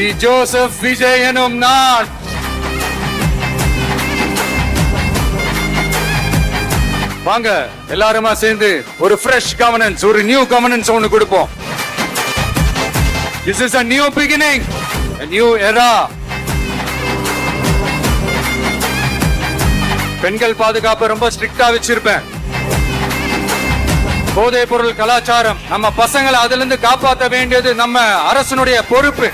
C Joseph Vijay எனும் நான் வாங்க எல்லாருமா சேர்ந்து ஒரு ஃப்ரெஷ் கவர்னன்ஸ், ஒரு நியூ கவர்னன்ஸ் ஒன்னு கொடுப்போம். This is a new beginning, a new era. பெண்கள் பாதுகாப்பு ரொம்ப ஸ்ட்ரிக்டா வச்சிருப்பேன். போதைப் பொருள் கலாச்சாரம், நம்ம பசங்களை அதுல இருந்து காப்பாற்ற வேண்டியது நம்ம அரசனுடைய பொறுப்பு.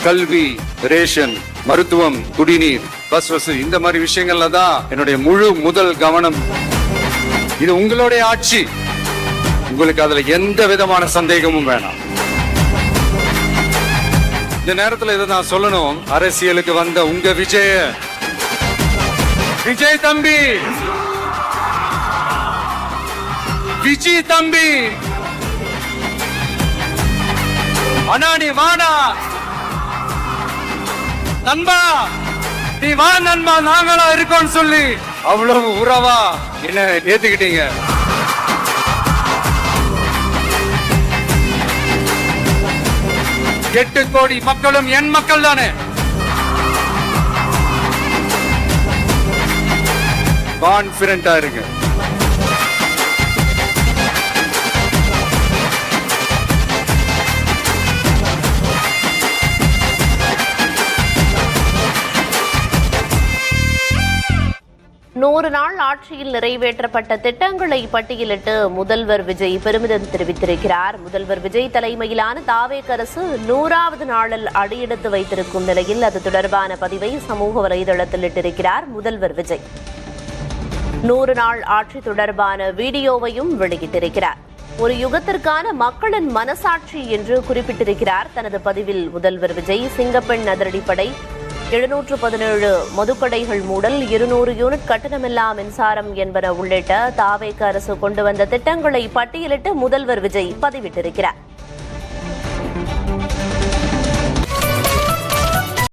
கல்வி, ரேஷன், மருத்துவம், குடிநீர், பஸ் வசதி, இந்த மாதிரி விஷயங்கள்ல தான் என்னுடைய முதல் கவனம். இது உங்களுடைய ஆட்சி, உங்களுக்கு அதுல எந்த விதமான சந்தேகமும் வேணாம். இந்த நேரத்தில் இதை நான் சொல்லணும், அரசியலுக்கு வந்த உங்க விஜய் தம்பி, விஜய் தம்பி, அண்ணா நீ வாடா நண்பா, நீ வா நண்பா, நாங்களா இருக்கோம்னு சொல்லி அவ்வளவு உறவா என்ன ஏத்துக்கிட்டீங்க. எட்டு கோடி மக்களும் என் மக்கள் தானே. கான்பிடண்டா இருங்க. நூறு நாள் ஆட்சியில் நிறைவேற்றப்பட்ட திட்டங்களை பட்டியலிட்டு முதல்வர் விஜய் பெருமிதம் தெரிவித்திருக்கிறார். முதல்வர் விஜய் தலைமையிலான தாவேக அரசு 100வது நாளில் அடியெடுத்து வைத்திருக்கும் நிலையில் அது தொடர்பான பதிவை சமூக வலைதளத்தில் இட்டிருக்கிறார் முதல்வர் விஜய். 100 நாள் ஆட்சி தொடர்பான வீடியோவையும் வெளியிட்டிருக்கிறார். ஒரு யுகத்திற்கான மக்களின் மனசாட்சி என்று குறிப்பிட்டிருக்கிறார் தனது பதிவில் முதல்வர் விஜய். சிங்கப்பெண் அதிரடிப்படை, 717 மதுக்கடைகள் மூடல், 200 யூனிட் கட்டணமில்லா மின்சாரம் என்பன உள்ளிட்ட தாவேக அரசு கொண்டு வந்த திட்டங்களை பட்டியலிட்டு முதல்வர் விஜய் பதிவிட்டிருக்கிறார்.